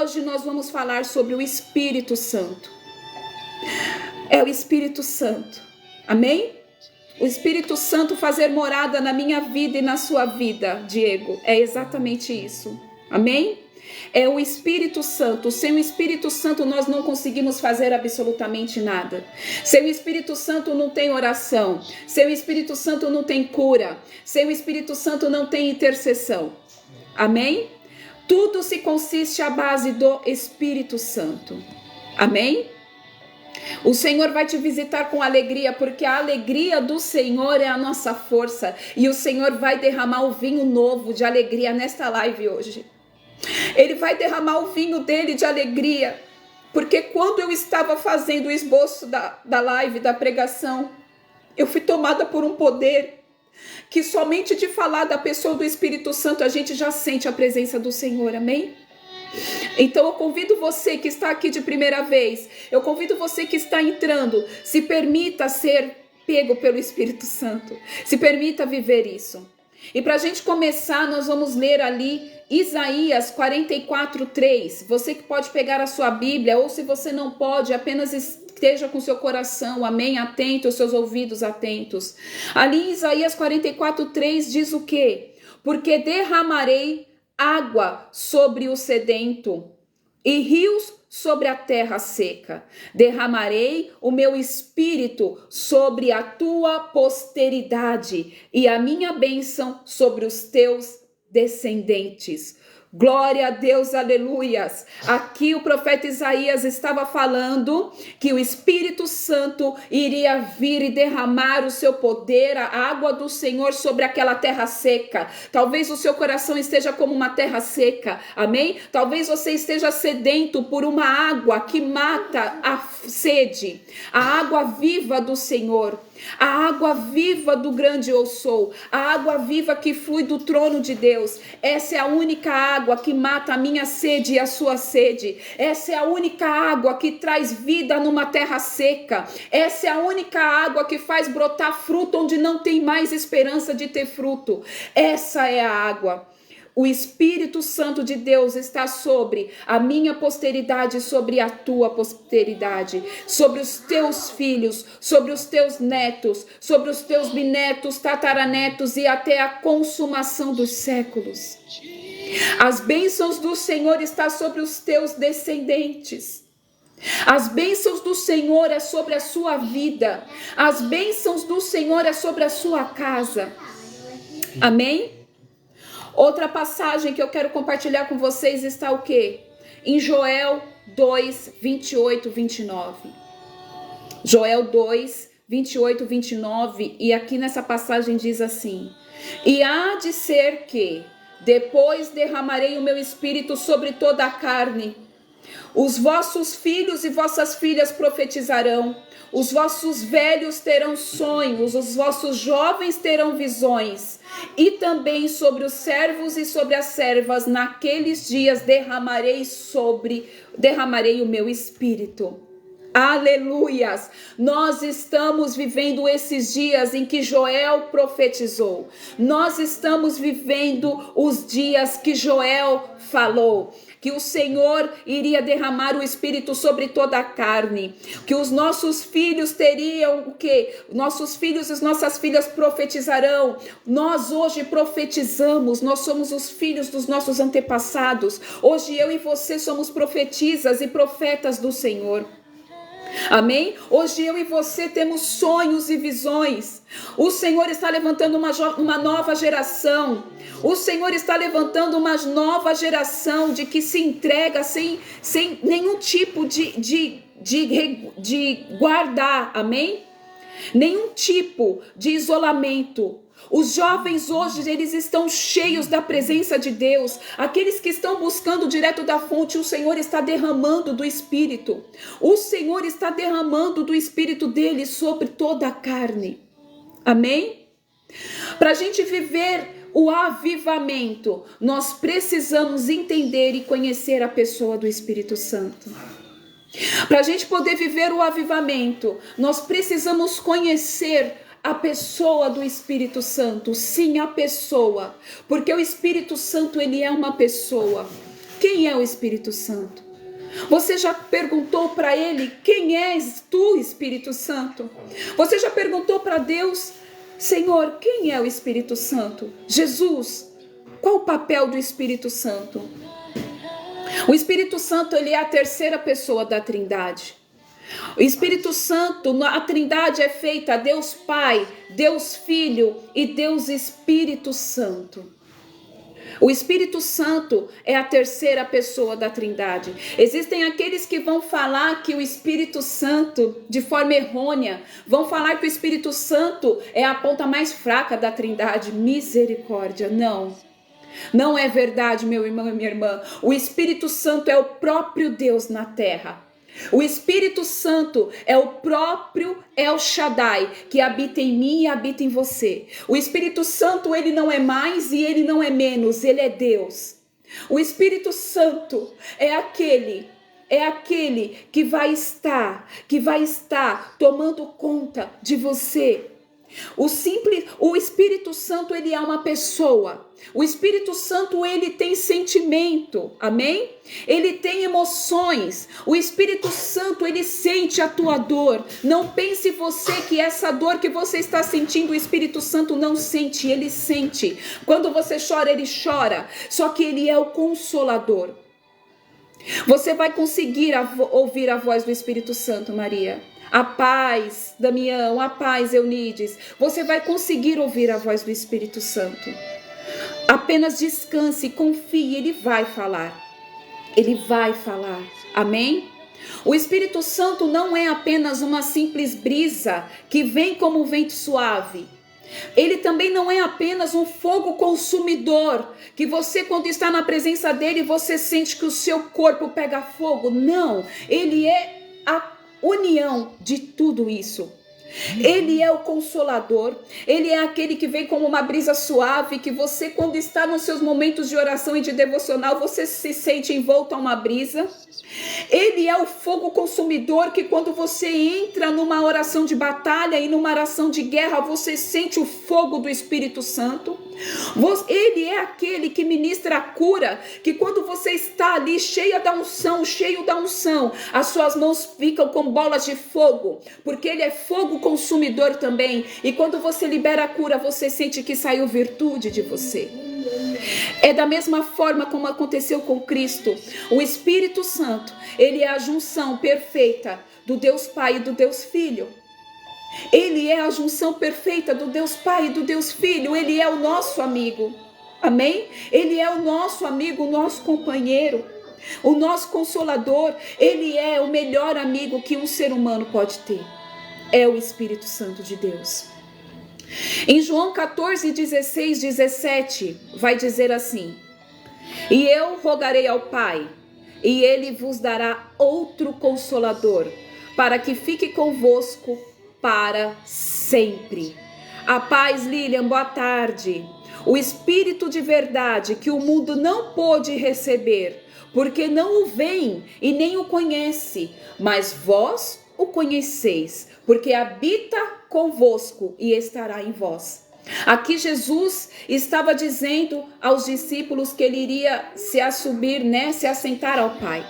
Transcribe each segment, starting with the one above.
hoje nós vamos falar sobre o Espírito Santo. É o Espírito Santo. Amém? O Espírito Santo fazer morada na minha vida e na sua vida, Diego. É exatamente isso. Amém? É o Espírito Santo. Sem o Espírito Santo nós não conseguimos fazer absolutamente nada. Sem o Espírito Santo não tem oração. Sem o Espírito Santo não tem cura. Sem o Espírito Santo não tem intercessão. Amém? Tudo se consiste à base do Espírito Santo. Amém? O Senhor vai te visitar com alegria, porque a alegria do Senhor é a nossa força. E o Senhor vai derramar o vinho novo de alegria nesta live hoje. Ele vai derramar o vinho dele de alegria, porque quando eu estava fazendo o esboço da live, da pregação, eu fui tomada por um poder que somente de falar da pessoa do Espírito Santo a gente já sente a presença do Senhor, amém? Então eu convido você que está aqui de primeira vez, eu convido você que está entrando, se permita ser pego pelo Espírito Santo, se permita viver isso. E para a gente começar, nós vamos ler ali Isaías 44:3. Você que pode pegar a sua Bíblia, ou se você não pode, apenas esteja com seu coração, amém, atento, os seus ouvidos atentos. Ali em Isaías 44:3 diz o quê? Porque derramarei água sobre o sedento e rios sobre a terra seca. Derramarei o meu espírito sobre a tua posteridade e a minha bênção sobre os teus descendentes. Glória a Deus, aleluias. Aqui o profeta Isaías estava falando que o Espírito Santo iria vir e derramar o seu poder, a água do Senhor sobre aquela terra seca. Talvez o seu coração esteja como uma terra seca, amém? Talvez você esteja sedento por uma água que mata a sede, a água viva do Senhor. A água viva do grande eu sou, a água viva que flui do trono de Deus. Essa é a única água que mata a minha sede e a sua sede. Essa é a única água que traz vida numa terra seca. Essa é a única água que faz brotar fruto onde não tem mais esperança de ter fruto. Essa é a água. O Espírito Santo de Deus está sobre a minha posteridade, sobre a tua posteridade, sobre os teus filhos, sobre os teus netos, sobre os teus bisnetos, tataranetos e até a consumação dos séculos. As bênçãos do Senhor estão sobre os teus descendentes. As bênçãos do Senhor é sobre a sua vida. As bênçãos do Senhor é sobre a sua casa. Amém? Outra passagem que eu quero compartilhar com vocês está o quê? Em Joel 2, 28, 29. Joel 2, 28, 29. E aqui nessa passagem diz assim: E há de ser que depois derramarei o meu espírito sobre toda a carne. Os vossos filhos e vossas filhas profetizarão. Os vossos velhos terão sonhos, os vossos jovens terão visões, e também sobre os servos e sobre as servas, naqueles dias derramarei o meu espírito. Aleluias! Nós estamos vivendo esses dias em que Joel profetizou. Nós estamos vivendo os dias que Joel falou. Que o Senhor iria derramar o Espírito sobre toda a carne, que os nossos filhos teriam o quê? Nossos filhos e nossas filhas profetizarão. Nós hoje profetizamos, nós somos os filhos dos nossos antepassados. Hoje eu e você somos profetisas e profetas do Senhor. Amém? Hoje eu e você temos sonhos e visões. O Senhor está levantando uma nova geração. O Senhor está levantando uma nova geração de que se entrega sem nenhum tipo de guardar, amém? Nenhum tipo de isolamento. Os jovens hoje, eles estão cheios da presença de Deus. Aqueles que estão buscando direto da fonte, o Senhor está derramando do Espírito. O Senhor está derramando do Espírito dele sobre toda a carne. Amém? Para a gente viver o avivamento, nós precisamos entender e conhecer a pessoa do Espírito Santo. Para a gente poder viver o avivamento, nós precisamos conhecer a pessoa do Espírito Santo. Sim, a pessoa, porque o Espírito Santo, ele é uma pessoa. quem é o Espírito Santo? Você já perguntou para ele, quem és tu, Espírito Santo? Você já perguntou para Deus, Senhor, quem é o Espírito Santo? Jesus, qual o papel do Espírito Santo? O Espírito Santo, ele é a terceira pessoa da Trindade. O Espírito Santo, a Trindade é feita Deus Pai, Deus Filho e Deus Espírito Santo. O Espírito Santo é a terceira pessoa da Trindade. Existem aqueles que vão falar que o Espírito Santo, de forma errônea, vão falar que o Espírito Santo é a ponta mais fraca da Trindade. Misericórdia, não. Não é verdade, meu irmão e minha irmã. O Espírito Santo é o próprio Deus na terra. O Espírito Santo é o próprio El Shaddai, que habita em mim e habita em você. O Espírito Santo, ele não é mais e ele não é menos, ele é Deus. O Espírito Santo é aquele que vai estar tomando conta de você. O Espírito Santo, ele é uma pessoa. O Espírito Santo, ele tem sentimento, amém? Ele tem emoções. O Espírito Santo, ele sente a tua dor. Não pense você que essa dor que você está sentindo, o Espírito Santo não sente, ele sente. Quando você chora, ele chora. Só que ele é o Consolador. Você vai conseguir ouvir a voz do Espírito Santo, Maria. A paz, Damião, a paz, Eunides. Você vai conseguir ouvir a voz do Espírito Santo. Apenas descanse, confie, ele vai falar. Ele vai falar. Amém? O Espírito Santo não é apenas uma simples brisa que vem como um vento suave. Ele também não é apenas um fogo consumidor, que você, quando está na presença dele, você sente que o seu corpo pega fogo. Não, ele é a união de tudo isso. Ele é o Consolador, ele é aquele que vem como uma brisa suave, que você, quando está nos seus momentos de oração e de devocional, você se sente envolto a uma brisa. Ele é o fogo consumidor, que quando você entra numa oração de batalha e numa oração de guerra, você sente o fogo do Espírito Santo. Ele é aquele que ministra a cura, que quando você está ali cheio da unção, as suas mãos ficam com bolas de fogo, porque ele é fogo consumidor também. E quando você libera a cura, você sente que saiu virtude de você. É da mesma forma como aconteceu com Cristo. O Espírito Santo, ele é a junção perfeita do Deus Pai e do Deus Filho. Ele é a junção perfeita do Deus Pai e do Deus Filho. Ele é o nosso amigo. Amém? Ele é o nosso amigo, o nosso companheiro, o nosso consolador. Ele é o melhor amigo que um ser humano pode ter. É o Espírito Santo de Deus. Em João 14, 16, 17, vai dizer assim: e eu rogarei ao Pai, e ele vos dará outro consolador, para que fique convosco para sempre. A paz, Lilian, boa tarde. O Espírito de verdade que o mundo não pôde receber, porque não o vem e nem o conhece, mas vós o conheceis, porque habita convosco e estará em vós. Aqui Jesus estava dizendo aos discípulos que ele iria se assentar ao Pai.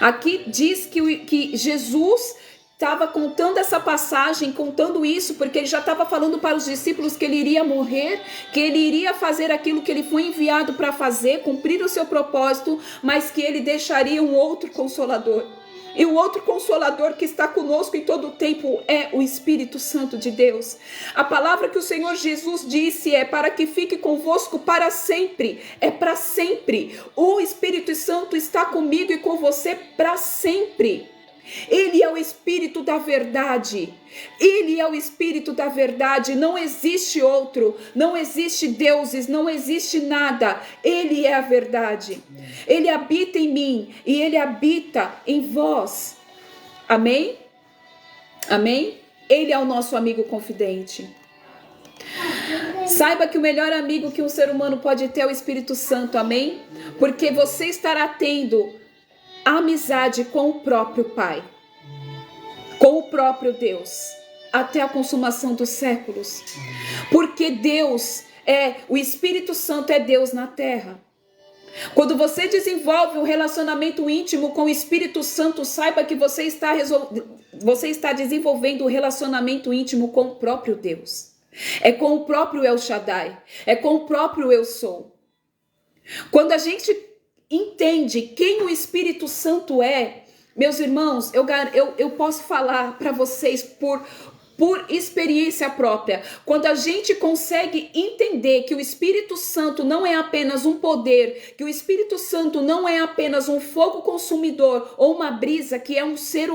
Aqui diz que Jesus estava contando essa passagem, contando isso, porque ele já estava falando para os discípulos que ele iria morrer, que ele iria fazer aquilo que ele foi enviado para fazer, cumprir o seu propósito, mas que ele deixaria um outro Consolador. E o outro Consolador que está conosco em todo o tempo é o Espírito Santo de Deus. A palavra que o Senhor Jesus disse é para que fique convosco para sempre. É para sempre. O Espírito Santo está comigo e com você para sempre. Ele é o Espírito da verdade. Ele é o Espírito da verdade. Não existe outro. Não existe deuses. Não existe nada. Ele é a verdade. Ele habita em mim e ele habita em vós. Amém? Amém? Ele é o nosso amigo confidente. Saiba que o melhor amigo que um ser humano pode ter é o Espírito Santo. Amém? Porque você estará tendo amizade com o próprio Pai, com o próprio Deus, até a consumação dos séculos. Porque Deus o Espírito Santo é Deus na terra. Quando você desenvolve um relacionamento íntimo com o Espírito Santo, saiba que você está desenvolvendo um relacionamento íntimo com o próprio Deus. É com o próprio El Shaddai. É com o próprio Eu Sou. Quando a gente entende quem o Espírito Santo é, meus irmãos, eu posso falar para vocês por experiência própria. Quando a gente consegue entender que o Espírito Santo não é apenas um poder, que o Espírito Santo não é apenas um fogo consumidor ou uma brisa, que é um ser,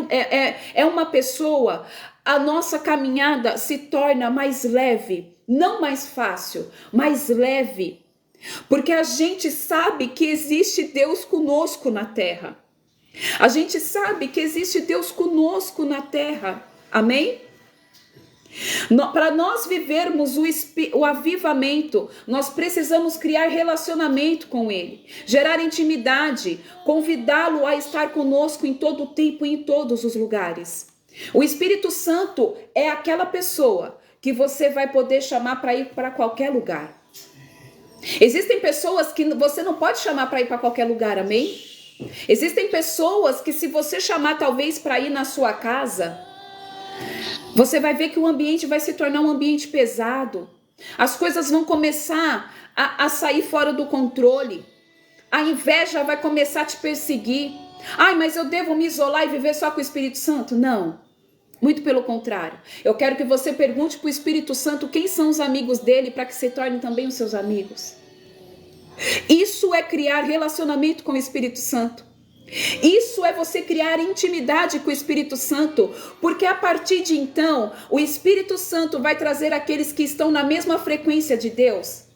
é uma pessoa, a nossa caminhada se torna mais leve, não mais fácil, mais leve, porque a gente sabe que existe Deus conosco na terra. A gente sabe que existe Deus conosco na terra. Amém? Para nós vivermos o avivamento, nós precisamos criar relacionamento com Ele, gerar intimidade, convidá-lo a estar conosco em todo o tempo e em todos os lugares. O Espírito Santo é aquela pessoa que você vai poder chamar para ir para qualquer lugar. Existem pessoas que você não pode chamar para ir para qualquer lugar, amém? Existem pessoas que se você chamar talvez para ir na sua casa, você vai ver que o ambiente vai se tornar um ambiente pesado. As coisas vão começar a sair fora do controle. A inveja vai começar a te perseguir. Ai, mas eu devo me isolar e viver só com o Espírito Santo? Não. Muito pelo contrário. Eu quero que você pergunte para o Espírito Santo quem são os amigos dele para que se tornem também os seus amigos. Isso é criar relacionamento com o Espírito Santo. Isso é você criar intimidade com o Espírito Santo, porque a partir de então, o Espírito Santo vai trazer aqueles que estão na mesma frequência de Deus.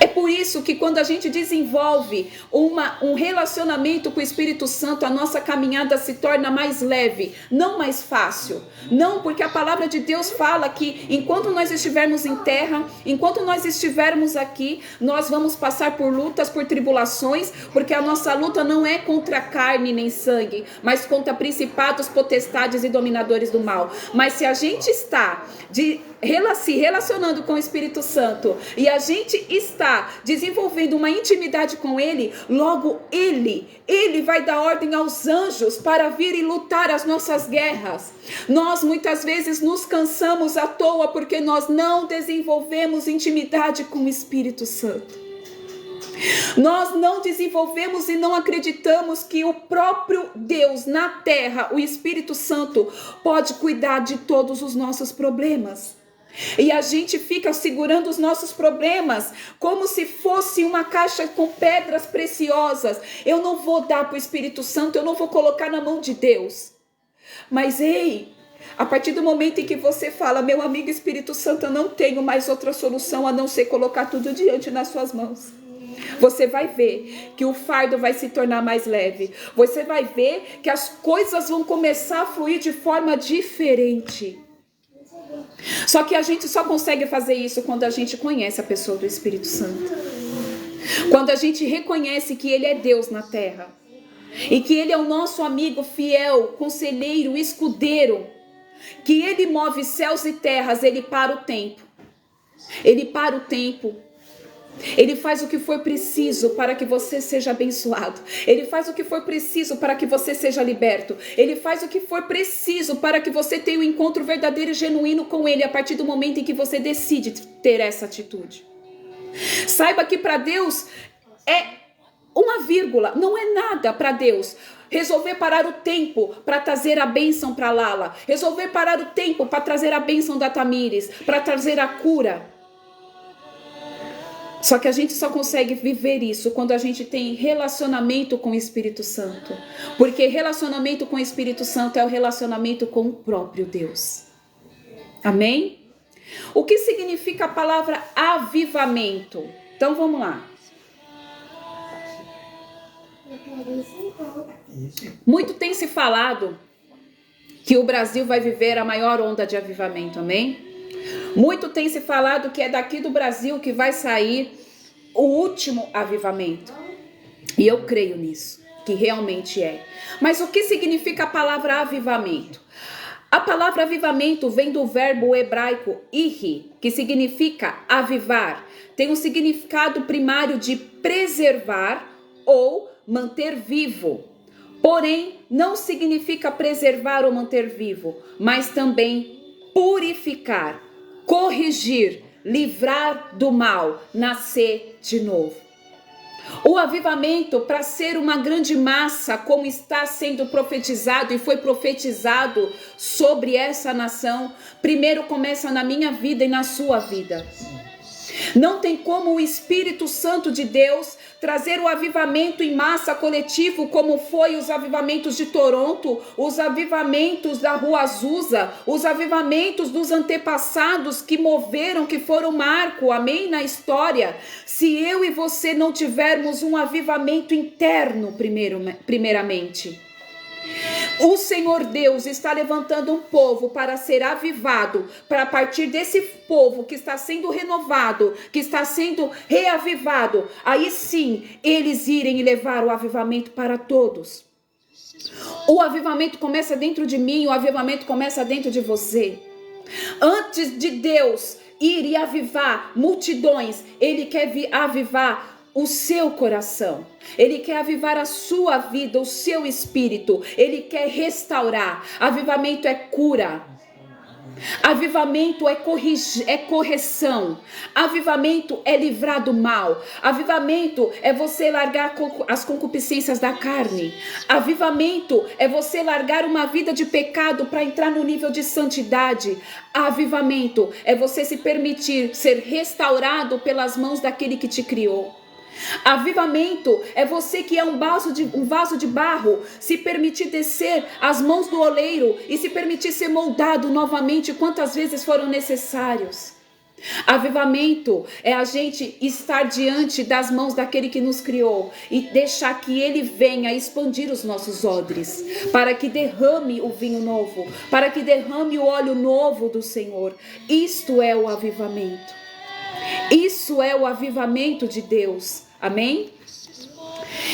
É por isso que quando a gente desenvolve um relacionamento com o Espírito Santo, a nossa caminhada se torna mais leve, não mais fácil. Não, porque a palavra de Deus fala que enquanto nós estivermos em terra, enquanto nós estivermos aqui, nós vamos passar por lutas, por tribulações, porque a nossa luta não é contra carne nem sangue, mas contra principados, potestades e dominadores do mal. Mas se a gente está se relacionando com o Espírito Santo e a gente está desenvolvendo uma intimidade com Ele, logo Ele vai dar ordem aos anjos para vir e lutar as nossas guerras. Nós muitas vezes nos cansamos à toa porque nós não desenvolvemos intimidade com o Espírito Santo. Nós não desenvolvemos e não acreditamos que o próprio Deus na terra, o Espírito Santo, pode cuidar de todos os nossos problemas. E a gente fica segurando os nossos problemas como se fosse uma caixa com pedras preciosas. Eu não vou dar para o Espírito Santo, eu não vou colocar na mão de Deus. Mas ei, a partir do momento em que você fala, meu amigo Espírito Santo, eu não tenho mais outra solução a não ser colocar tudo diante nas suas mãos. Você vai ver que o fardo vai se tornar mais leve. Você vai ver que as coisas vão começar a fluir de forma diferente. Só que a gente só consegue fazer isso quando a gente conhece a pessoa do Espírito Santo. Quando a gente reconhece que Ele é Deus na terra. E que Ele é o nosso amigo fiel, conselheiro, escudeiro. Que Ele move céus e terras, Ele para o tempo. Ele para o tempo. Ele faz o que for preciso para que você seja abençoado. Ele faz o que for preciso para que você seja liberto. Ele faz o que for preciso para que você tenha um encontro verdadeiro e genuíno com Ele a partir do momento em que você decide ter essa atitude. Saiba que para Deus é uma vírgula, não é nada para Deus. Resolver parar o tempo para trazer a bênção para Lala. Resolver parar o tempo para trazer a bênção da Tamires, para trazer a cura. Só que a gente só consegue viver isso quando a gente tem relacionamento com o Espírito Santo. Porque relacionamento com o Espírito Santo é o relacionamento com o próprio Deus. Amém? O que significa a palavra avivamento? Então vamos lá. Muito tem se falado que o Brasil vai viver a maior onda de avivamento, amém? Muito tem se falado que é daqui do Brasil que vai sair o último avivamento. E eu creio nisso, que realmente é. Mas o que significa a palavra avivamento? A palavra avivamento vem do verbo hebraico irri, que significa avivar. Tem um significado primário de preservar ou manter vivo. Porém, não significa preservar ou manter vivo, mas também purificar, corrigir, livrar do mal, nascer de novo. O avivamento, para ser uma grande massa, como está sendo profetizado e foi profetizado sobre essa nação, primeiro começa na minha vida e na sua vida. Não tem como o Espírito Santo de Deus trazer o avivamento em massa coletivo, como foi os avivamentos de Toronto, os avivamentos da Rua Azusa, os avivamentos dos antepassados que moveram, que foram marco, amém, na história. Se eu e você não tivermos um avivamento interno primeiramente. O Senhor Deus está levantando um povo para ser avivado, para a partir desse povo que está sendo renovado, que está sendo reavivado, aí sim eles irem levar o avivamento para todos. O avivamento começa dentro de mim, o avivamento começa dentro de você. Antes de Deus ir e avivar multidões, Ele quer avivar o seu coração, Ele quer avivar a sua vida, o seu espírito, Ele quer restaurar. Avivamento é cura, avivamento é correção, avivamento é livrar do mal, avivamento é você largar as concupiscências da carne, avivamento é você largar uma vida de pecado para entrar no nível de santidade, avivamento é você se permitir ser restaurado pelas mãos daquele que te criou. Avivamento é você que é um vaso de barro, se permitir descer as mãos do oleiro e se permitir ser moldado novamente quantas vezes foram necessários. Avivamento é a gente estar diante das mãos daquele que nos criou e deixar que ele venha expandir os nossos odres, para que derrame o vinho novo, para que derrame o óleo novo do Senhor. Isto é o avivamento. Isso é o avivamento de Deus. Amém?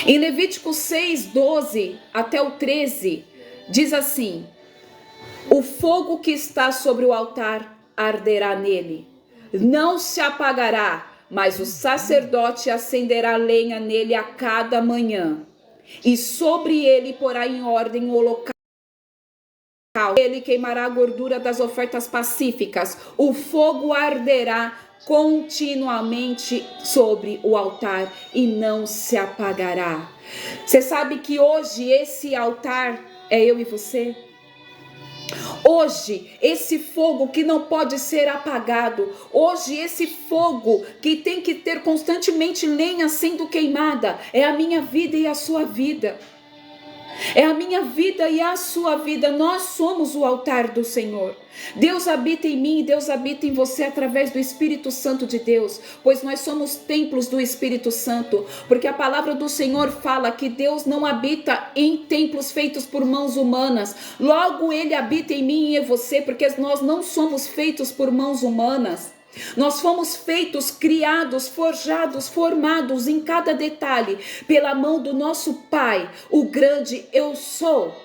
Em Levítico 6, 12 até o 13, diz assim: o fogo que está sobre o altar arderá nele, não se apagará, mas o sacerdote acenderá lenha nele a cada manhã, e sobre ele porá em ordem o holocausto. Ele queimará a gordura das ofertas pacíficas, o fogo arderá continuamente sobre o altar e não se apagará. Você sabe que hoje esse altar é eu e você? Hoje, esse fogo que não pode ser apagado, hoje esse fogo que tem que ter constantemente lenha sendo queimada, é a minha vida e a sua vida. É a minha vida e a sua vida. Nós somos o altar do Senhor. Deus habita em mim e Deus habita em você através do Espírito Santo de Deus, pois nós somos templos do Espírito Santo, porque a palavra do Senhor fala que Deus não habita em templos feitos por mãos humanas. Logo Ele habita em mim e em você, porque nós não somos feitos por mãos humanas. Nós fomos feitos, criados, forjados, formados em cada detalhe pela mão do nosso Pai, o grande eu sou.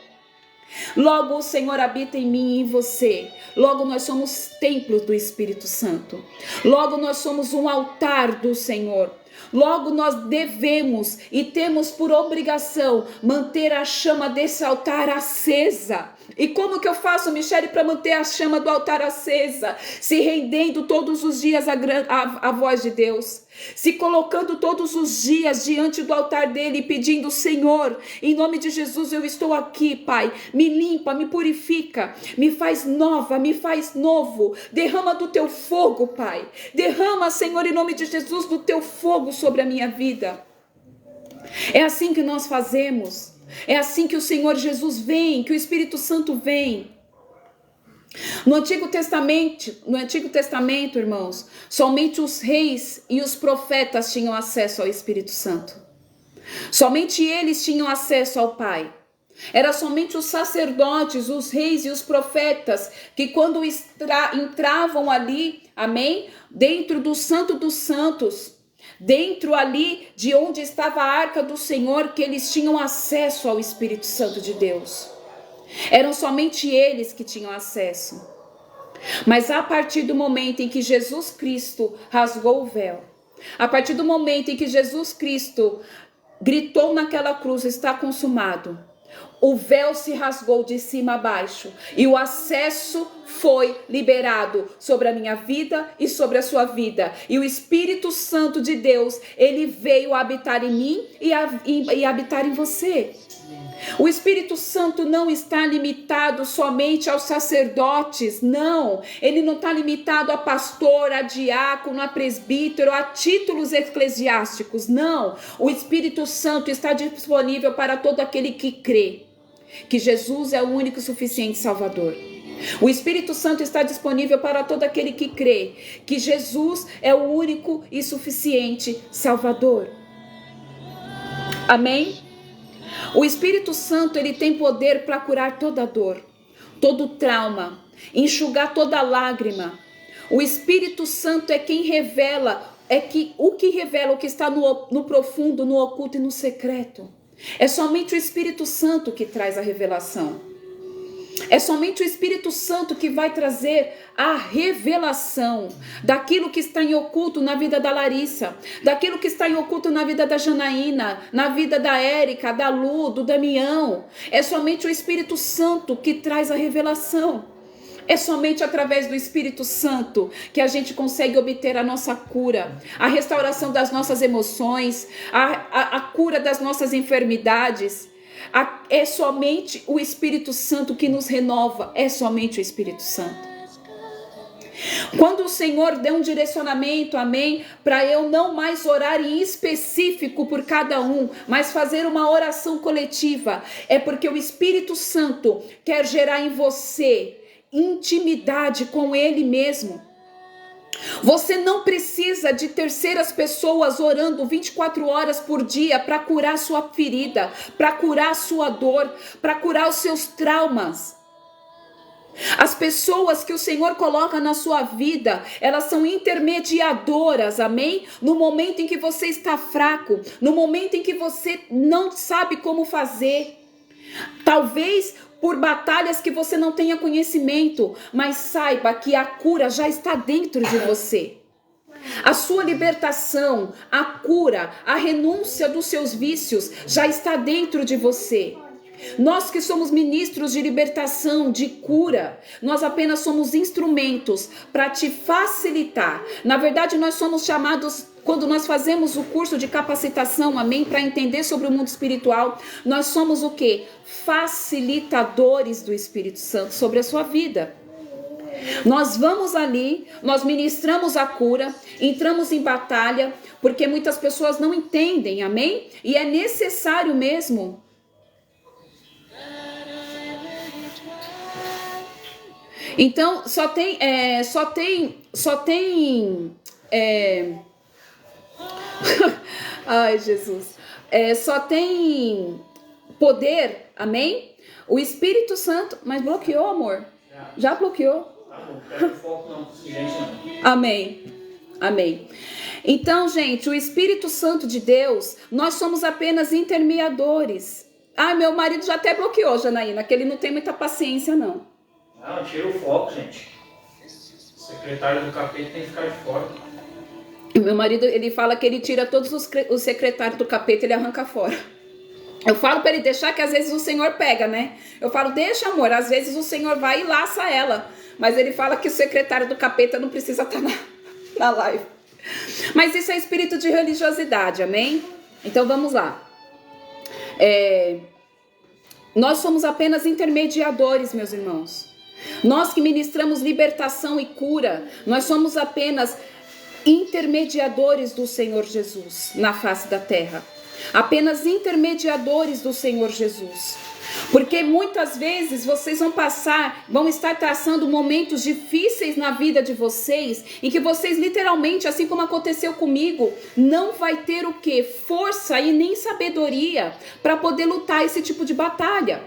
Logo o Senhor habita em mim e em você. Logo nós somos templos do Espírito Santo. Logo nós somos um altar do Senhor. Logo nós devemos e temos por obrigação manter a chama desse altar acesa. E como que eu faço, Michele, para manter a chama do altar acesa? Se rendendo todos os dias à voz de Deus. Se colocando todos os dias diante do altar dele e pedindo: Senhor, em nome de Jesus eu estou aqui, Pai. Me limpa, me purifica, me faz nova, me faz novo. Derrama do teu fogo, Pai. Derrama, Senhor, em nome de Jesus, do teu fogo sobre a minha vida. É assim que nós fazemos. É assim que o Senhor Jesus vem, que o Espírito Santo vem. No Antigo Testamento, irmãos, somente os reis e os profetas tinham acesso ao Espírito Santo. Somente eles tinham acesso ao Pai. Era somente os sacerdotes, os reis e os profetas que quando entravam ali, amém, dentro do Santo dos Santos, dentro ali de onde estava a arca do Senhor, que eles tinham acesso ao Espírito Santo de Deus. Eram somente eles que tinham acesso. Mas a partir do momento em que Jesus Cristo rasgou o véu, a partir do momento em que Jesus Cristo gritou naquela cruz, está consumado, o véu se rasgou de cima a baixo e o acesso foi liberado sobre a minha vida e sobre a sua vida. E o Espírito Santo de Deus, ele veio habitar em mim e habitar em você. O Espírito Santo não está limitado somente aos sacerdotes, não. Ele não está limitado a pastor, a diácono, a presbítero, a títulos eclesiásticos, não. O Espírito Santo está disponível para todo aquele que crê que Jesus é o único e suficiente Salvador. O Espírito Santo está disponível para todo aquele que crê que Jesus é o único e suficiente Salvador. Amém? O Espírito Santo, ele tem poder para curar toda dor, todo trauma, enxugar toda lágrima. O Espírito Santo é quem revela, o que revela o que está no profundo, no oculto e no secreto. É somente o Espírito Santo que traz a revelação. É somente o Espírito Santo que vai trazer a revelação daquilo que está em oculto na vida da Larissa, daquilo que está em oculto na vida da Janaína, na vida da Érica, da Lu, do Damião. É somente o Espírito Santo que traz a revelação. É somente através do Espírito Santo que a gente consegue obter a nossa cura, a restauração das nossas emoções, a cura das nossas enfermidades. É somente o Espírito Santo que nos renova, é somente o Espírito Santo. Quando o Senhor deu um direcionamento, amém, para eu não mais orar em específico por cada um, mas fazer uma oração coletiva, é porque o Espírito Santo quer gerar em você intimidade com Ele mesmo. Você não precisa de terceiras pessoas orando 24 horas por dia para curar sua ferida, para curar sua dor, para curar os seus traumas. As pessoas que o Senhor coloca na sua vida, elas são intermediadoras, amém? No momento em que você está fraco, no momento em que você não sabe como fazer. Talvez por batalhas que você não tenha conhecimento, mas saiba que a cura já está dentro de você. A sua libertação, a cura, a renúncia dos seus vícios já está dentro de você. Nós que somos ministros de libertação, de cura, nós apenas somos instrumentos para te facilitar. Na verdade, nós somos chamados, quando nós fazemos o curso de capacitação, amém, para entender sobre o mundo espiritual, nós somos o quê? Facilitadores do Espírito Santo sobre a sua vida. Nós vamos ali, nós ministramos a cura, entramos em batalha, porque muitas pessoas não entendem, amém? E é necessário mesmo. Então, ai, Jesus. Só tem poder, amém? O Espírito Santo, mas bloqueou, amor. Já bloqueou. Tá bom, pega o foco não, gente, não. Amém. Amém. Então, gente, o Espírito Santo de Deus, nós somos apenas intermediadores. Ah, meu marido já até bloqueou, Janaína, que ele não tem muita paciência, não. Não, tira o foco, gente. O secretário do capeta tem que ficar de fora. Meu marido, ele fala que ele tira todos os secretários do capeta, ele arranca fora. Eu falo para ele deixar, que às vezes o Senhor pega, né? Eu falo, deixa, amor, às vezes o Senhor vai e laça ela. Mas ele fala que o secretário do capeta não precisa estar na live. Mas isso é espírito de religiosidade, amém? Então vamos lá. Nós somos apenas intermediadores, meus irmãos. Nós que ministramos libertação e cura, nós somos apenas intermediadores do Senhor Jesus na face da terra. Apenas intermediadores do Senhor Jesus. Porque muitas vezes vocês vão estar traçando momentos difíceis na vida de vocês, em que vocês literalmente, assim como aconteceu comigo, não vai ter o quê? Força e nem sabedoria para poder lutar esse tipo de batalha.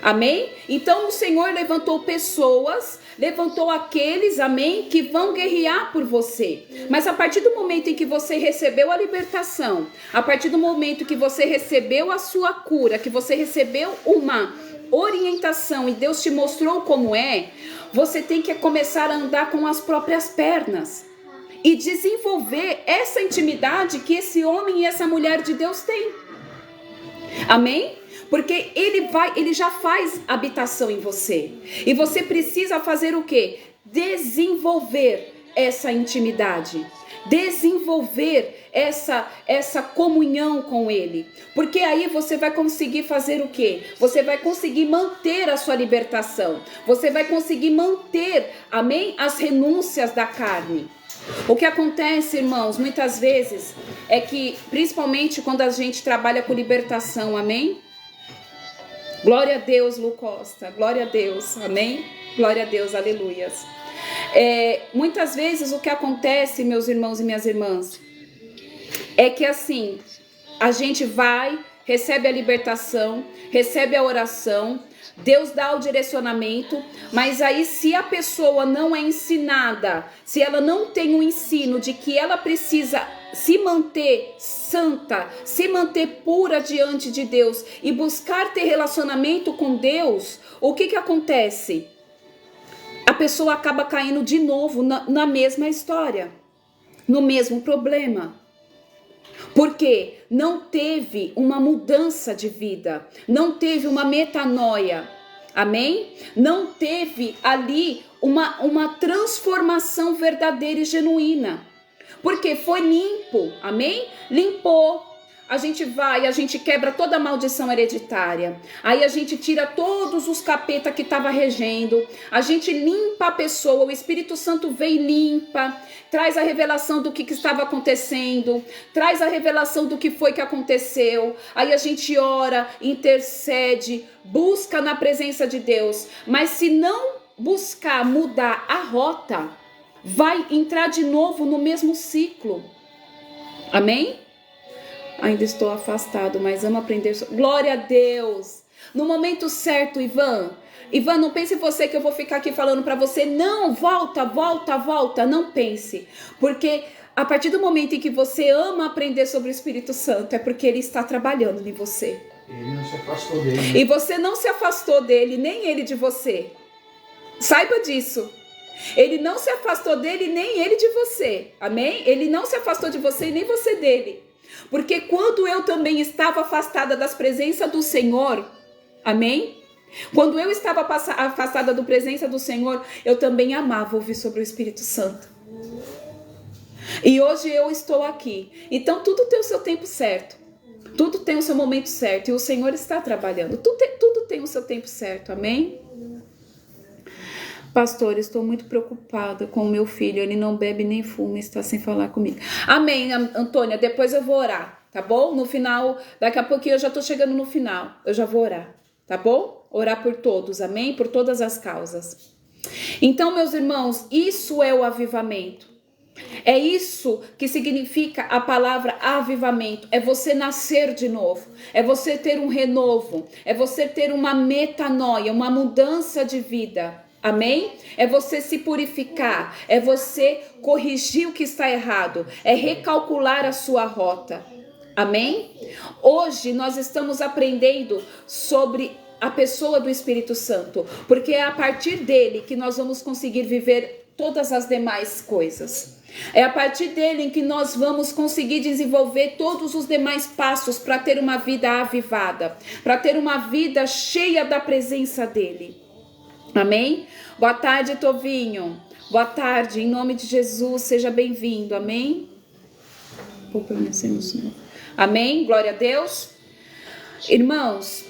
Amém? Então o Senhor levantou pessoas, levantou aqueles, amém, que vão guerrear por você. Mas a partir do momento em que você recebeu a libertação, a partir do momento que você recebeu a sua cura, que você recebeu uma orientação e Deus te mostrou como é, você tem que começar a andar com as próprias pernas e desenvolver essa intimidade que esse homem e essa mulher de Deus têm. Amém? Porque ele já faz habitação em você. E você precisa fazer o quê? Desenvolver essa intimidade. Desenvolver essa comunhão com ele. Porque aí você vai conseguir fazer o quê? Você vai conseguir manter a sua libertação. Você vai conseguir manter, amém, as renúncias da carne. O que acontece, irmãos, muitas vezes, é que, principalmente quando a gente trabalha com libertação, amém? Glória a Deus, Lu Costa, glória a Deus, amém? Glória a Deus, aleluias. Muitas vezes o que acontece, meus irmãos e minhas irmãs, é que assim, a gente vai, recebe a libertação, recebe a oração, Deus dá o direcionamento, mas aí se a pessoa não é ensinada, se ela não tem o ensino de que ela precisa se manter santa, se manter pura diante de Deus e buscar ter relacionamento com Deus, o que acontece? A pessoa acaba caindo de novo na mesma história, no mesmo problema. Porque não teve uma mudança de vida, não teve uma metanoia, amém? Não teve ali uma transformação verdadeira e genuína, porque foi limpo, amém? Limpou. A gente quebra toda a maldição hereditária. Aí a gente tira todos os capeta que estava regendo. A gente limpa a pessoa. O Espírito Santo vem e limpa. Traz a revelação do que estava acontecendo. Traz a revelação do que foi que aconteceu. Aí a gente ora, intercede, busca na presença de Deus. Mas se não buscar mudar a rota, vai entrar de novo no mesmo ciclo. Amém? Ainda estou afastado, mas amo aprender. Glória a Deus. No momento certo, Ivan, não pense você que eu vou ficar aqui falando para você, não, volta. Não pense. Porque a partir do momento em que você ama aprender sobre o Espírito Santo, é porque ele está trabalhando em você. Ele não se afastou dele. E você não se afastou dele, nem ele de você. Saiba disso. Ele não se afastou dele, nem ele de você. Amém? Ele não se afastou de você e nem você dele. Porque quando eu também estava afastada das presenças do Senhor, amém? Quando eu estava afastada da presença do Senhor, eu também amava ouvir sobre o Espírito Santo. E hoje eu estou aqui. Então tudo tem o seu tempo certo. Tudo tem o seu momento certo. E o Senhor está trabalhando. Tudo tem o seu tempo certo, amém? Pastor, estou muito preocupada com o meu filho. Ele não bebe nem fuma, está sem falar comigo. Amém, Antônia. Depois eu vou orar, tá bom? No final, daqui a pouquinho eu já estou chegando no final. Eu já vou orar, tá bom? Orar por todos, amém? Por todas as causas. Então, meus irmãos, isso é o avivamento. É isso que significa a palavra avivamento. É você nascer de novo. É você ter um renovo. É você ter uma metanoia, uma mudança de vida. Amém? É você se purificar, é você corrigir o que está errado, é recalcular a sua rota. Amém? Hoje nós estamos aprendendo sobre a pessoa do Espírito Santo, porque é a partir dele que nós vamos conseguir viver todas as demais coisas. É a partir dele em que nós vamos conseguir desenvolver todos os demais passos para ter uma vida avivada, para ter uma vida cheia da presença dele. Amém? Boa tarde, Tovinho. Boa tarde, em nome de Jesus, seja bem-vindo. Amém? Vou permanecer no Senhor. Amém? Glória a Deus. Irmãos,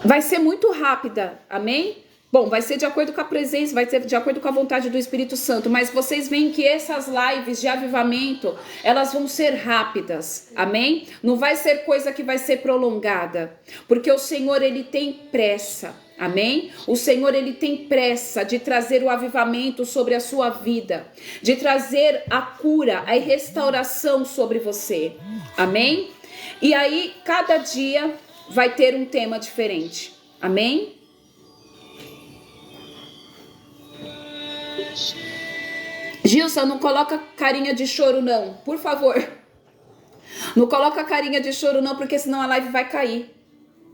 vai ser muito rápida. Amém? Bom, vai ser de acordo com a presença, vai ser de acordo com a vontade do Espírito Santo, mas vocês veem que essas lives de avivamento, elas vão ser rápidas, amém? Não vai ser coisa que vai ser prolongada, porque o Senhor, ele tem pressa, amém? O Senhor, ele tem pressa de trazer o avivamento sobre a sua vida, de trazer a cura, a restauração sobre você, amém? E aí, cada dia, vai ter um tema diferente. Amém? Gilson, não coloca carinha de choro não, por favor. Não coloca carinha de choro não, porque senão a live vai cair.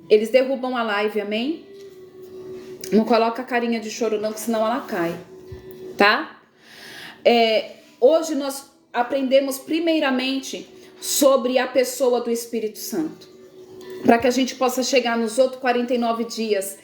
Eles derrubam a live, amém? Não coloca carinha de choro não, que senão ela cai, tá? Hoje nós aprendemos primeiramente sobre a pessoa do Espírito Santo, para que a gente possa chegar nos outros 49 dias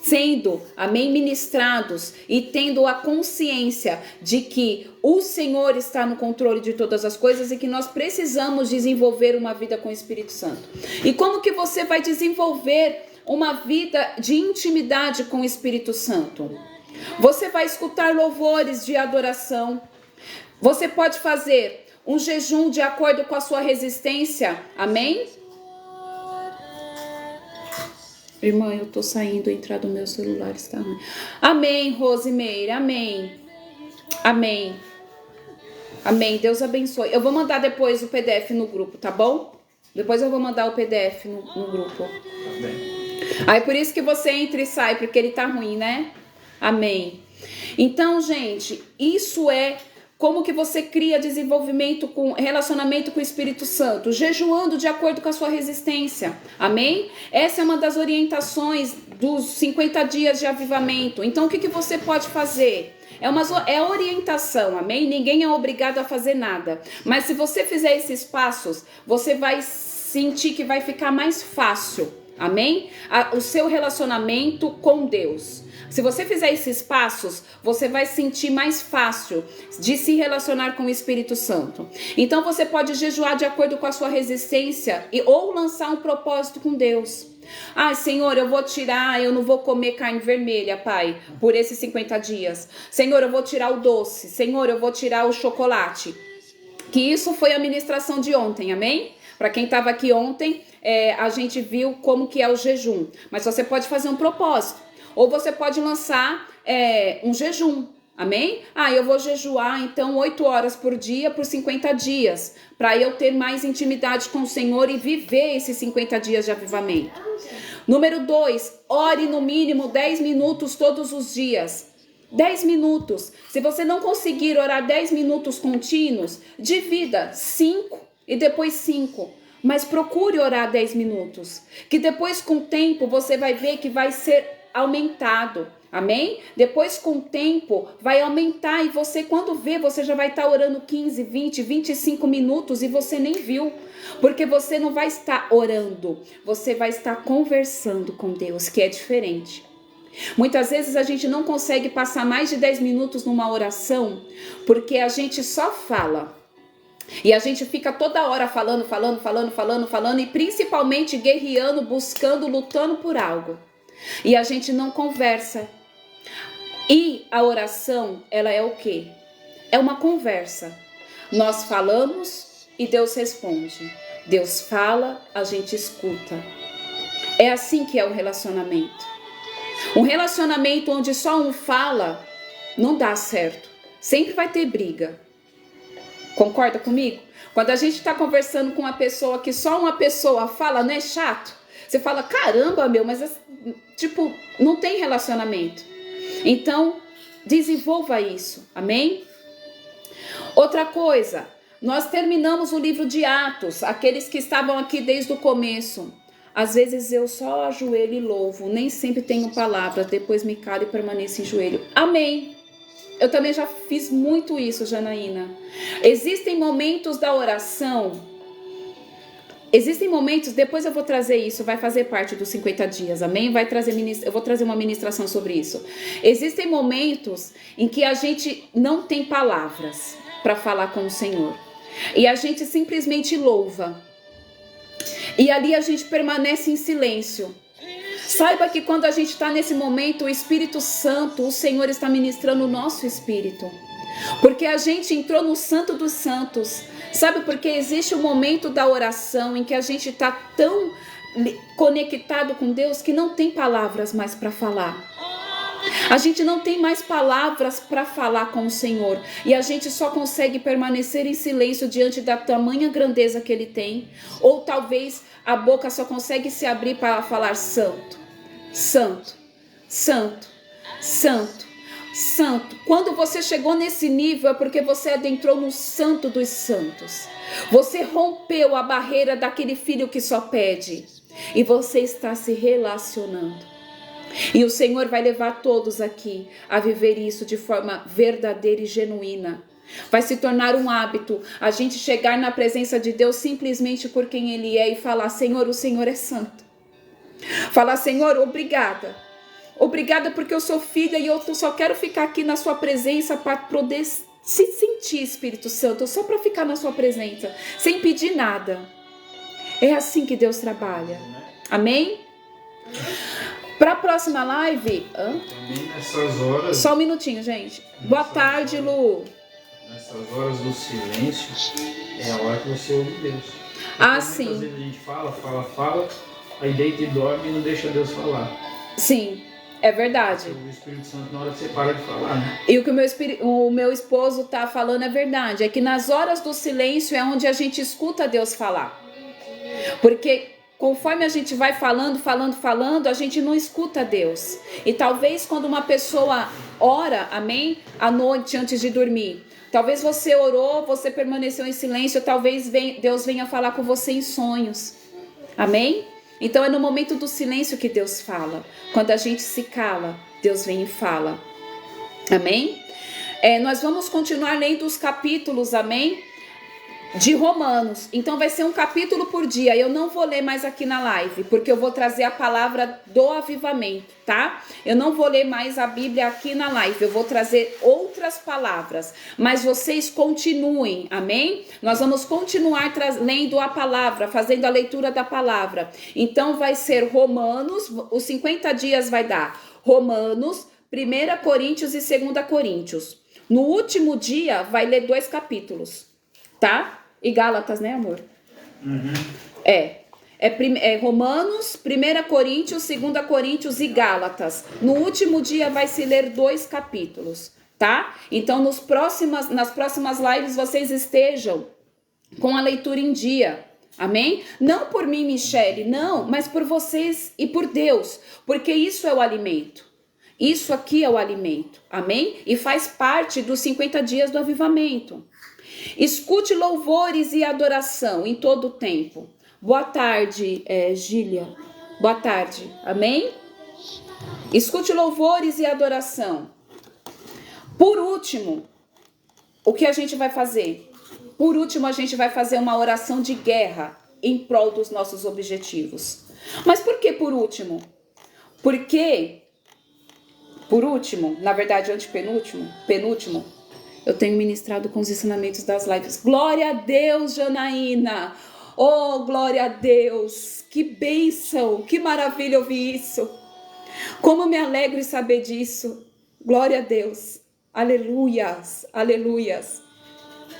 sendo, amém, ministrados e tendo a consciência de que o Senhor está no controle de todas as coisas e que nós precisamos desenvolver uma vida com o Espírito Santo. E como que você vai desenvolver uma vida de intimidade com o Espírito Santo? Você vai escutar louvores de adoração. Você pode fazer um jejum de acordo com a sua resistência, amém? Irmã, eu tô saindo, entrar do meu celular está ruim. Amém, Rosimeire, amém. Amém. Amém, Deus abençoe. Eu vou mandar depois o PDF no grupo, tá bom? Depois eu vou mandar o PDF no grupo. Amém. Aí por isso que você entra e sai, porque ele tá ruim, né? Amém. Então, gente, isso é como que você cria desenvolvimento com relacionamento com o Espírito Santo, jejuando de acordo com a sua resistência. Amém? Essa é uma das orientações dos 50 dias de avivamento. Então, o que você pode fazer? É orientação, amém? Ninguém é obrigado a fazer nada. Mas se você fizer esses passos, você vai sentir que vai ficar mais fácil, amém? O seu relacionamento com Deus. Se você fizer esses passos, você vai sentir mais fácil de se relacionar com o Espírito Santo. Então você pode jejuar de acordo com a sua resistência ou lançar um propósito com Deus. Ah, Senhor, eu não vou comer carne vermelha, Pai, por esses 50 dias. Senhor, eu vou tirar o doce. Senhor, eu vou tirar o chocolate. Que isso foi a ministração de ontem, amém? Para quem estava aqui ontem, a gente viu como que é o jejum. Mas você pode fazer um propósito. Ou você pode lançar um jejum, amém? Eu vou jejuar então 8 horas por dia por 50 dias, para eu ter mais intimidade com o Senhor e viver esses 50 dias de avivamento. Número 2, ore no mínimo 10 minutos todos os dias. 10 minutos. Se você não conseguir orar 10 minutos contínuos, divida 5 e depois 5. Mas procure orar 10 minutos. Que depois com o tempo você vai ver que vai ser aumentado, amém? Depois com o tempo vai aumentar e você quando vê, você já vai estar orando 15, 20, 25 minutos e você nem viu, porque você não vai estar orando, você vai estar conversando com Deus, que é diferente. Muitas vezes a gente não consegue passar mais de 10 minutos numa oração, porque a gente só fala. E a gente fica toda hora falando e principalmente guerreando, buscando, lutando por algo. E a gente não conversa. E a oração, ela é o quê? É uma conversa. Nós falamos e Deus responde. Deus fala, a gente escuta. É assim que é um relacionamento. Um relacionamento onde só um fala, não dá certo. Sempre vai ter briga. Concorda comigo? Quando a gente está conversando com uma pessoa que só uma pessoa fala, não é chato? Você fala, caramba, mas tipo, não tem relacionamento. Então, desenvolva isso, amém? Outra coisa, nós terminamos o livro de Atos, aqueles que estavam aqui desde o começo. Às vezes eu só ajoelho e louvo, nem sempre tenho palavras, depois me calo e permaneço em joelho. Amém. Eu também já fiz muito isso, Janaína. Existem momentos da oração. Existem momentos, depois eu vou trazer isso, vai fazer parte dos 50 dias, amém? Eu vou trazer uma ministração sobre isso. Existem momentos em que a gente não tem palavras para falar com o Senhor. E a gente simplesmente louva. E ali a gente permanece em silêncio. Saiba que quando a gente está nesse momento, o Espírito Santo, o Senhor está ministrando o nosso espírito. Porque a gente entrou no Santo dos Santos. Sabe, porque existe um momento da oração em que a gente está tão conectado com Deus que não tem palavras mais para falar. A gente não tem mais palavras para falar com o Senhor. E a gente só consegue permanecer em silêncio diante da tamanha grandeza que Ele tem. Ou talvez a boca só consegue se abrir para falar santo, santo, santo, santo, santo. Quando você chegou nesse nível é porque você adentrou no santo dos santos. Você rompeu a barreira daquele filho que só pede. E você está se relacionando. E o Senhor vai levar todos aqui a viver isso de forma verdadeira e genuína. Vai se tornar um hábito a gente chegar na presença de Deus simplesmente por quem Ele é e falar: Senhor, o Senhor é santo. Falar: Senhor, obrigada. Obrigada porque eu sou filha e eu só quero ficar aqui na sua presença para poder se sentir, Espírito Santo, só para ficar na sua presença, sem pedir nada. É assim que Deus trabalha. Amém? Para a próxima live... Também nessas horas... Só um minutinho, gente. Boa tarde, Lu. Nessas horas do silêncio, é a hora que você ouve Deus. Ah, sim. Muitas vezes a gente fala, aí deita e dorme e não deixa Deus falar. Sim, é verdade. O Espírito Santo, na hora que você para de falar, né? E o que o meu esposo tá falando é verdade. É que nas horas do silêncio é onde a gente escuta Deus falar. Porque conforme a gente vai falando, a gente não escuta Deus. E talvez quando uma pessoa ora, amém, à noite antes de dormir, talvez você orou, você permaneceu em silêncio, talvez Deus venha falar com você em sonhos. Amém? Então é no momento do silêncio que Deus fala. Quando a gente se cala, Deus vem e fala. Amém? Nós vamos continuar lendo os capítulos, amém? De Romanos. Então vai ser um capítulo por dia. Eu não vou ler mais aqui na live, porque eu vou trazer a palavra do avivamento, tá? Eu não vou ler mais a Bíblia aqui na live. Eu vou trazer outras palavras. Mas vocês continuem, amém? Nós vamos continuar lendo a palavra, fazendo a leitura da palavra. Então vai ser Romanos, os 50 dias vai dar Romanos, 1 Coríntios e 2 Coríntios. No último dia vai ler 2 capítulos, tá? E Gálatas, né, amor? Uhum. É Romanos, 1 Coríntios, 2 Coríntios e Gálatas. No último dia vai se ler 2 capítulos, tá? Então nas próximas lives vocês estejam com a leitura em dia. Amém? Não por mim, Michele, não, mas por vocês e por Deus. Porque isso é o alimento. Isso aqui é o alimento. Amém? E faz parte dos 50 dias do avivamento. Escute louvores e adoração em todo o tempo. Boa tarde, Gília. Boa tarde. Amém? Escute louvores e adoração. Por último, o que a gente vai fazer? Por último, a gente vai fazer uma oração de guerra em prol dos nossos objetivos. Mas por que por último? Porque, por último, na verdade, penúltimo, eu tenho ministrado com os ensinamentos das lives. Glória a Deus, Janaína. Oh, glória a Deus. Que bênção, que maravilha ouvir isso. Como me alegro em saber disso. Glória a Deus. Aleluias, aleluias.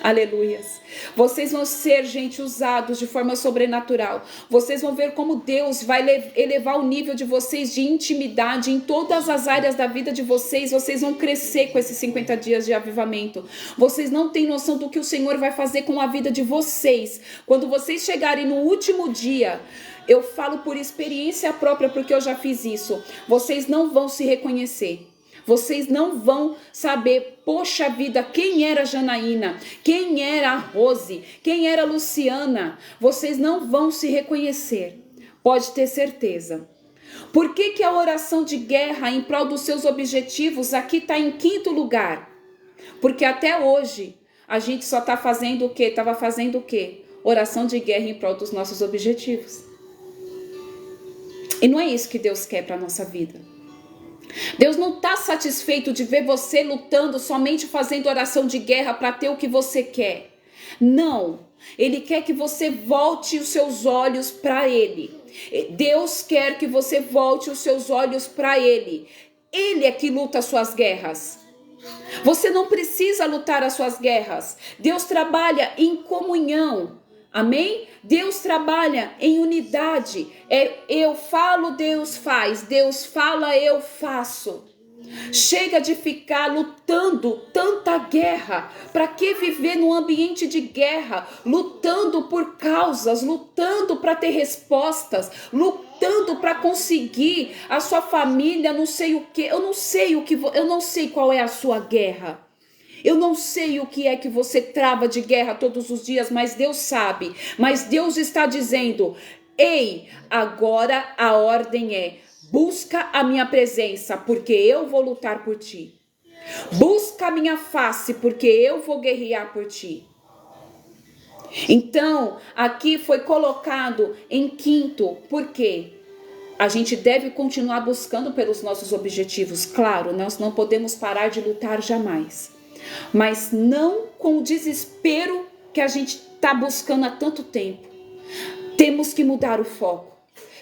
Aleluias. Vocês vão ser, gente, usados de forma sobrenatural. Vocês vão ver como Deus vai elevar o nível de vocês de intimidade em todas as áreas da vida de vocês. Vocês vão crescer com esses 50 dias de avivamento. Vocês não têm noção do que o Senhor vai fazer com a vida de vocês. Quando vocês chegarem no último dia, eu falo por experiência própria, porque eu já fiz isso. Vocês não vão se reconhecer. Vocês não vão saber, poxa vida, quem era a Janaína, quem era a Rose, quem era a Luciana. Vocês não vão se reconhecer, pode ter certeza. Por que a oração de guerra em prol dos seus objetivos aqui está em 5º lugar? Porque até hoje a gente só está fazendo o quê? Estava fazendo o quê? Oração de guerra em prol dos nossos objetivos. E não é isso que Deus quer para a nossa vida. Deus não está satisfeito de ver você lutando, somente fazendo oração de guerra para ter o que você quer. Não, Ele quer que você volte os seus olhos para Ele. Deus quer que você volte os seus olhos para Ele. Ele é que luta as suas guerras. Você não precisa lutar as suas guerras. Deus trabalha em comunhão. Amém? Deus trabalha em unidade. Eu falo, Deus faz. Deus fala, eu faço. Chega de ficar lutando tanta guerra. Para que viver num ambiente de guerra? Lutando por causas, lutando para ter respostas, lutando para conseguir a sua família, não sei o que. Eu não sei qual é a sua guerra. Eu não sei o que é que você trava de guerra todos os dias, mas Deus sabe. Mas Deus está dizendo: ei, agora a ordem é: busca a minha presença, porque eu vou lutar por ti. Busca a minha face, porque eu vou guerrear por ti. Então, aqui foi colocado em quinto, porque a gente deve continuar buscando pelos nossos objetivos. Claro, nós não podemos parar de lutar jamais. Mas não com o desespero que a gente está buscando há tanto tempo. Temos que mudar o foco.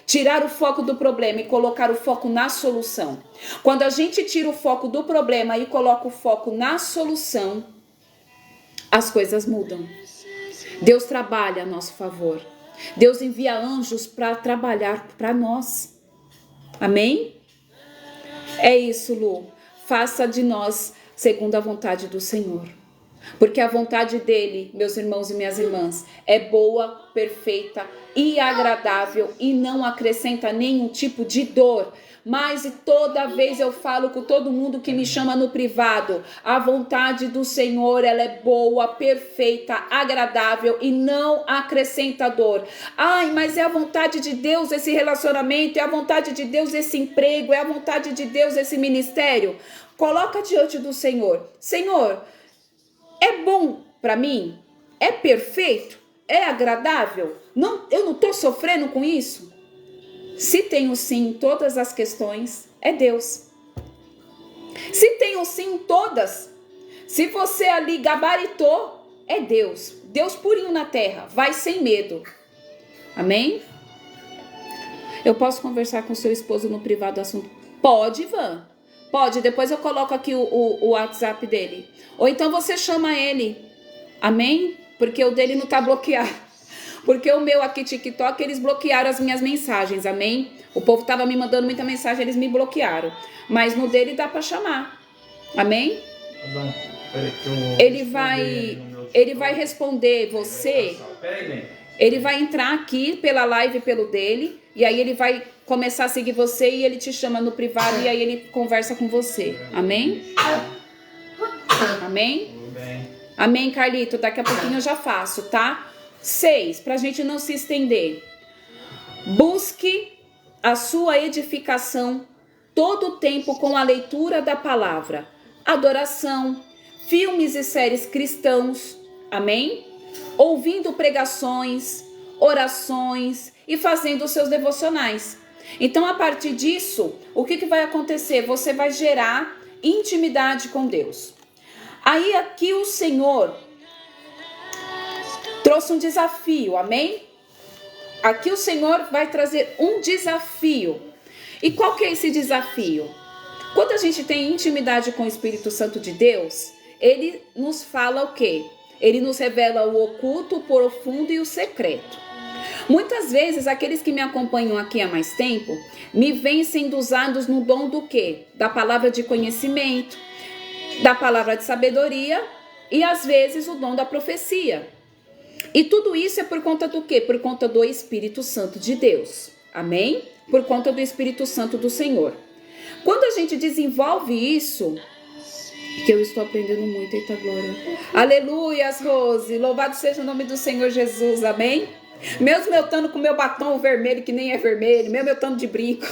Tirar o foco do problema e colocar o foco na solução. Quando a gente tira o foco do problema e coloca o foco na solução, as coisas mudam. Deus trabalha a nosso favor. Deus envia anjos para trabalhar para nós. Amém? É isso, Lu. Faça de nós segundo a vontade do Senhor. Porque a vontade dele, meus irmãos e minhas irmãs, é boa, perfeita e agradável e não acrescenta nenhum tipo de dor. Mas toda vez eu falo com todo mundo que me chama no privado, a vontade do Senhor, ela é boa, perfeita, agradável e não acrescenta dor. Ai, mas é a vontade de Deus esse relacionamento, é a vontade de Deus esse emprego, é a vontade de Deus esse ministério. Coloca diante do Senhor. Senhor, é bom para mim? É perfeito? É agradável? Não, eu não estou sofrendo com isso? Se tem o sim em todas as questões, é Deus. Se tem o sim em todas, se você ali gabaritou, é Deus. Deus purinho na terra, vai sem medo. Amém? Eu posso conversar com seu esposo no privado do assunto? Pode, Ivan. Pode, depois eu coloco aqui o WhatsApp dele. Ou então você chama ele. Amém? Porque o dele não tá bloqueado. Porque o meu aqui, TikTok, eles bloquearam as minhas mensagens. Amém? O povo tava me mandando muita mensagem, eles me bloquearam. Mas no dele dá pra chamar. Amém? Ele vai responder você. Ele vai entrar aqui pela live pelo dele. E aí ele vai começar a seguir você e ele te chama no privado e aí ele conversa com você. Amém? Amém? Amém, Carlito? Daqui a pouquinho eu já faço, tá? 6, pra gente não se estender. Busque a sua edificação todo o tempo com a leitura da palavra, adoração, filmes e séries cristãos. Amém? Ouvindo pregações, orações e fazendo os seus devocionais. Então, a partir disso, o que vai acontecer? Você vai gerar intimidade com Deus. Aí aqui o Senhor trouxe um desafio, amém? Aqui o Senhor vai trazer um desafio. E qual que é esse desafio? Quando a gente tem intimidade com o Espírito Santo de Deus, ele nos fala o quê? Ele nos revela o oculto, o profundo e o secreto. Muitas vezes, aqueles que me acompanham aqui há mais tempo, me vêm sendo usados no dom do quê? Da palavra de conhecimento, da palavra de sabedoria e, às vezes, o dom da profecia. E tudo isso é por conta do quê? Por conta do Espírito Santo de Deus. Amém? Por conta do Espírito Santo do Senhor. Quando a gente desenvolve isso, que eu estou aprendendo muito, eita glória. Aleluias, Rose. Louvado seja o nome do Senhor Jesus. Amém? Mesmo eu estando com meu batom vermelho, que nem é vermelho, mesmo eu estando de brinco.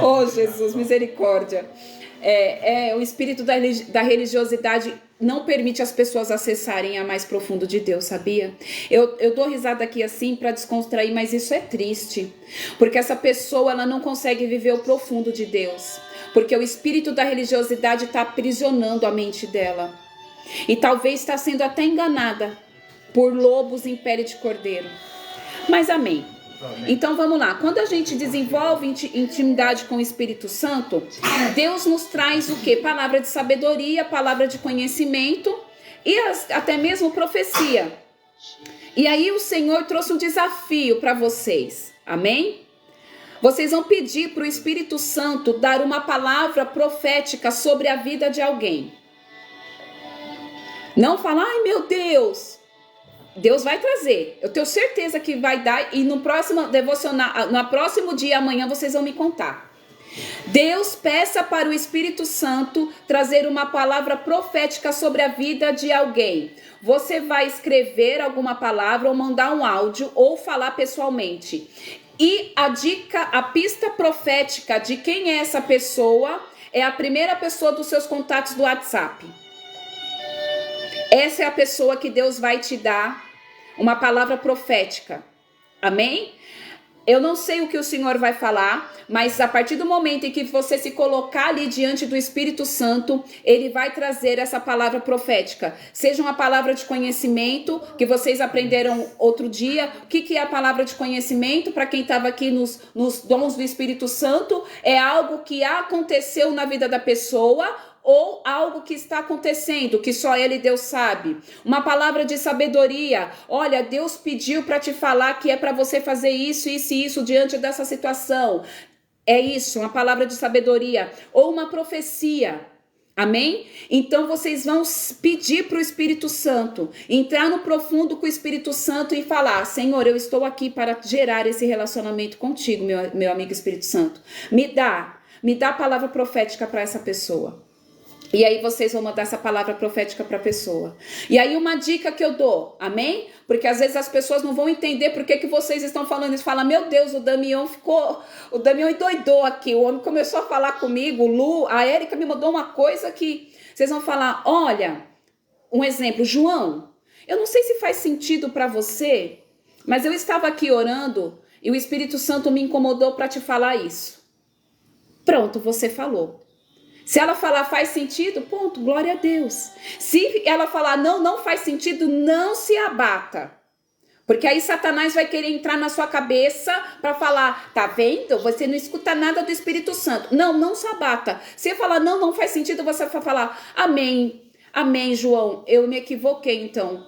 Oh, Jesus, misericórdia. O espírito da religiosidade não permite as pessoas acessarem a mais profundo de Deus, sabia? Eu dou risada aqui assim para descontrair, mas isso é triste. Porque essa pessoa, ela não consegue viver o profundo de Deus. Porque o espírito da religiosidade está aprisionando a mente dela. E talvez está sendo até enganada por lobos em pele de cordeiro. Mas amém. Então vamos lá. Quando a gente desenvolve intimidade com o Espírito Santo, Deus nos traz o quê? Palavra de sabedoria, palavra de conhecimento e até mesmo profecia. E aí o Senhor trouxe um desafio para vocês. Amém? Vocês vão pedir para o Espírito Santo dar uma palavra profética sobre a vida de alguém. Não falar, ai meu Deus. Deus vai trazer. Eu tenho certeza que vai dar. E no próximo devocional, no próximo dia, amanhã, vocês vão me contar. Deus, peça para o Espírito Santo trazer uma palavra profética sobre a vida de alguém. Você vai escrever alguma palavra ou mandar um áudio ou falar pessoalmente. E a dica, a pista profética de quem é essa pessoa é a primeira pessoa dos seus contatos do WhatsApp. Essa é a pessoa que Deus vai te dar uma palavra profética. Amém? Eu não sei o que o Senhor vai falar, mas a partir do momento em que você se colocar ali diante do Espírito Santo, Ele vai trazer essa palavra profética. Seja uma palavra de conhecimento, que vocês aprenderam outro dia. O que é a palavra de conhecimento? Para quem estava aqui nos dons do Espírito Santo, é algo que aconteceu na vida da pessoa, ou algo que está acontecendo, que só Ele, Deus, sabe. Uma palavra de sabedoria. Olha, Deus pediu para te falar que é para você fazer isso, isso e isso diante dessa situação. É isso, uma palavra de sabedoria. Ou uma profecia. Amém? Então vocês vão pedir para o Espírito Santo, entrar no profundo com o Espírito Santo e falar: Senhor, eu estou aqui para gerar esse relacionamento contigo, meu amigo Espírito Santo. Me dá a palavra profética para essa pessoa. E aí vocês vão mandar essa palavra profética para a pessoa. E aí uma dica que eu dou, amém? Porque às vezes as pessoas não vão entender por que vocês estão falando isso. Fala, meu Deus, o Damião endoidou aqui. O homem começou a falar comigo, Lu, a Érica me mandou uma coisa que vocês vão falar, olha, um exemplo, João, eu não sei se faz sentido para você, mas eu estava aqui orando e o Espírito Santo me incomodou para te falar isso. Pronto, você falou. Se ela falar faz sentido, ponto, glória a Deus. Se ela falar não faz sentido, não se abata. Porque aí Satanás vai querer entrar na sua cabeça para falar, tá vendo? Você não escuta nada do Espírito Santo. Não se abata. Se falar não faz sentido, você vai falar, amém, João, eu me equivoquei então.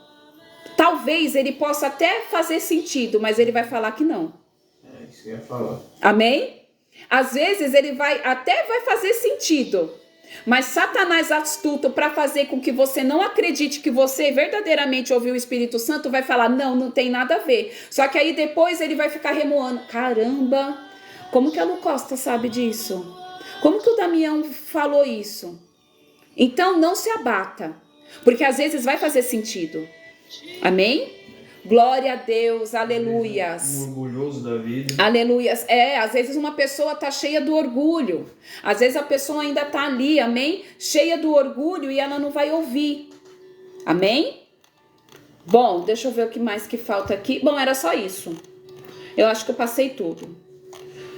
Talvez ele possa até fazer sentido, mas ele vai falar que não. É isso que eu ia falar. Amém? Às vezes ele vai fazer sentido, mas Satanás astuto para fazer com que você não acredite que você verdadeiramente ouviu o Espírito Santo, vai falar, não tem nada a ver. Só que aí depois ele vai ficar remoando, caramba, como que a Lu Costa sabe disso? Como que o Damião falou isso? Então não se abata, porque às vezes vai fazer sentido. Amém? Glória a Deus, aleluias. Um orgulhoso da vida. Aleluias. Às vezes uma pessoa tá cheia do orgulho. Às vezes a pessoa ainda tá ali, amém? Cheia do orgulho e ela não vai ouvir. Amém? Bom, deixa eu ver o que mais que falta aqui. Bom, era só isso. Eu acho que eu passei tudo.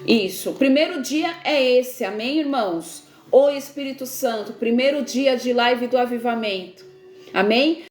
Isso. Primeiro dia é esse, amém, irmãos? O Espírito Santo, primeiro dia de live do avivamento. Amém?